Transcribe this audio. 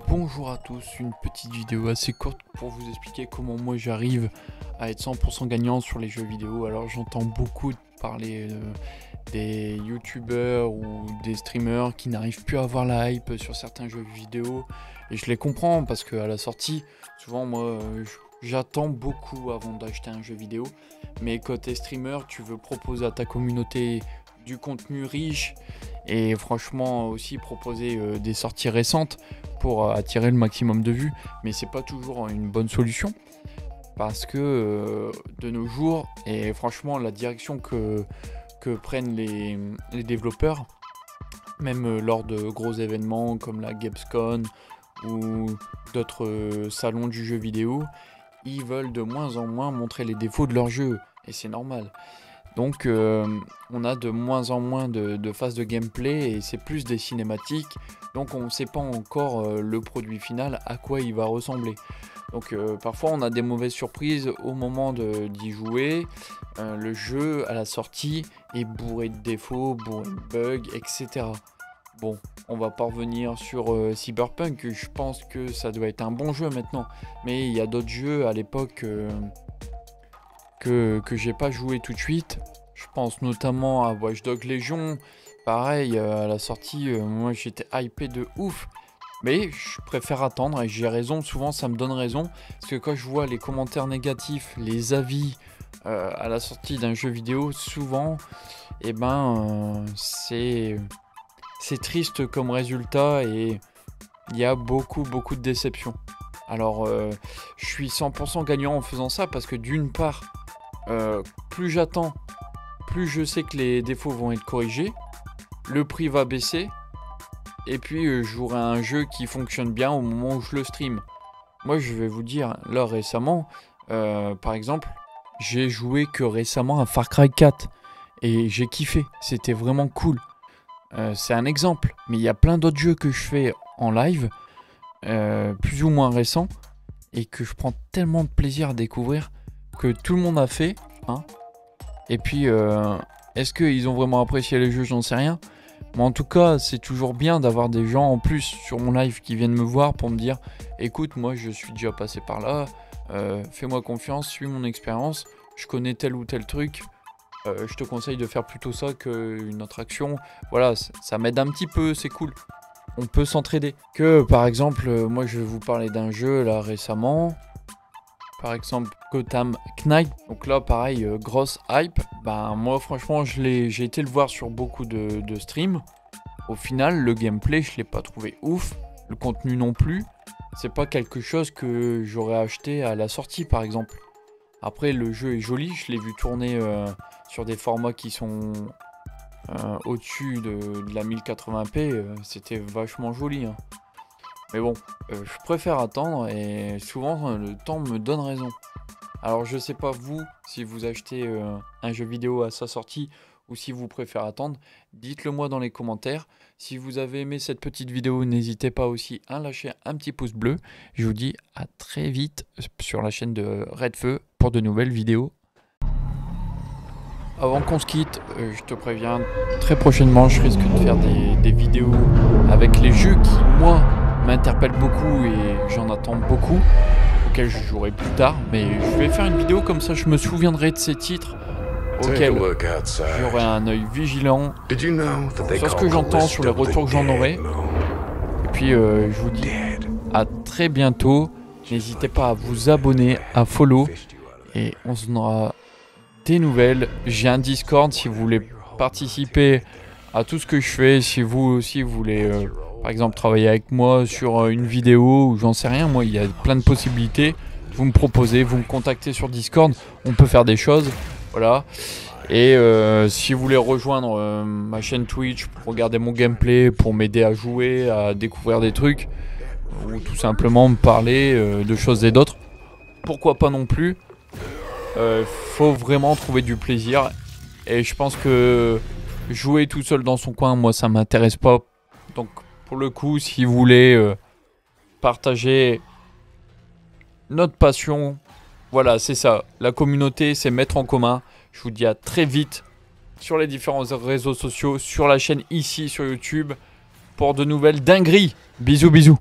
Bonjour à tous, une petite vidéo assez courte pour vous expliquer comment moi j'arrive à être 100% gagnant sur les jeux vidéo. Alors j'entends beaucoup parler des youtubeurs ou des streamers qui n'arrivent plus à avoir la hype sur certains jeux vidéo et je les comprends parce qu'à la sortie, souvent moi j'attends beaucoup avant d'acheter un jeu vidéo, mais côté streamer tu veux proposer à ta communauté du contenu riche et franchement aussi proposer des sorties récentes pour attirer le maximum de vues, mais c'est pas toujours une bonne solution parce que de nos jours, et franchement la direction que prennent les développeurs, même lors de gros événements comme la Gamescom ou d'autres salons du jeu vidéo, ils veulent de moins en moins montrer les défauts de leur jeu, et c'est normal. Donc on a de moins en moins de phases de gameplay et c'est plus des cinématiques. Donc on ne sait pas encore le produit final, à quoi il va ressembler. Donc parfois on a des mauvaises surprises au moment d'y jouer. Le jeu à la sortie est bourré de défauts, bourré de bugs, etc. Bon, on va pas revenir sur Cyberpunk, je pense que ça doit être un bon jeu maintenant. Mais il y a d'autres jeux à l'époque que j'ai pas joué tout de suite. Je pense notamment à Watch Dogs Legion. Pareil, à la sortie, moi j'étais hypé de ouf. Mais je préfère attendre et j'ai raison, souvent ça me donne raison. Parce que quand je vois les commentaires négatifs, les avis à la sortie d'un jeu vidéo, souvent, eh ben, c'est triste comme résultat et il y a beaucoup de déceptions. Alors, je suis 100% gagnant en faisant ça parce que d'une part, plus j'attends, plus je sais que les défauts vont être corrigés, le prix va baisser, et puis j'aurai un jeu qui fonctionne bien au moment où je le stream. Moi je vais vous dire, là récemment, par exemple, j'ai joué que récemment à Far Cry 4, et j'ai kiffé, c'était vraiment cool. C'est un exemple, mais il y a plein d'autres jeux que je fais en live, plus ou moins récents, et que je prends tellement de plaisir à découvrir, que tout le monde a fait, hein. Et puis, est-ce qu'ils ont vraiment apprécié les jeux? J'en sais rien. Mais en tout cas, c'est toujours bien d'avoir des gens en plus sur mon live qui viennent me voir pour me dire écoute, moi je suis déjà passé par là, fais-moi confiance, suis mon expérience, je connais tel ou tel truc, je te conseille de faire plutôt ça qu'une autre action. Voilà, ça m'aide un petit peu, c'est cool. On peut s'entraider. Que par exemple, moi je vais vous parler d'un jeu là récemment. Par exemple, Gotham Knight. Donc là, pareil, grosse hype. Ben, moi, franchement, j'ai été le voir sur beaucoup de streams. Au final, le gameplay, je l'ai pas trouvé ouf. Le contenu non plus. C'est pas quelque chose que j'aurais acheté à la sortie, par exemple. Après, le jeu est joli. Je l'ai vu tourner sur des formats qui sont au-dessus de la 1080p. C'était vachement joli, hein. Mais bon, je préfère attendre et souvent le temps me donne raison. Alors je sais pas vous, si vous achetez un jeu vidéo à sa sortie ou si vous préférez attendre, dites-le moi dans les commentaires. Si vous avez aimé cette petite vidéo, n'hésitez pas aussi à lâcher un petit pouce bleu. Je vous dis à très vite sur la chaîne de Redfeu pour de nouvelles vidéos. Avant qu'on se quitte, je te préviens, très prochainement je risque de faire des vidéos avec les jeux qui, moi, m'interpelle beaucoup et j'en attends beaucoup, auxquels je jouerai plus tard, mais je vais faire une vidéo comme ça, je me souviendrai de ces titres auxquels j'aurai un œil vigilant sur ce que j'entends, sur les retours que j'en aurai. Et puis je vous dis à très bientôt, n'hésitez pas à vous abonner, à follow, et on se donnera des nouvelles. J'ai un Discord si vous voulez participer à tout ce que je fais, si vous aussi vous voulez par exemple travailler avec moi sur une vidéo ou j'en sais rien, moi il y a plein de possibilités. Vous me proposez, vous me contactez sur Discord, on peut faire des choses, voilà. Et si vous voulez rejoindre ma chaîne Twitch pour regarder mon gameplay, pour m'aider à jouer, à découvrir des trucs, ou tout simplement me parler de choses et d'autres, pourquoi pas non plus. Faut vraiment trouver du plaisir et je pense que jouer tout seul dans son coin, moi ça m'intéresse pas. Donc pour le coup, si vous voulez partager notre passion, voilà, c'est ça. La communauté, c'est mettre en commun. Je vous dis à très vite sur les différents réseaux sociaux, sur la chaîne ici, sur YouTube. pour de nouvelles dingueries. Bisous bisous.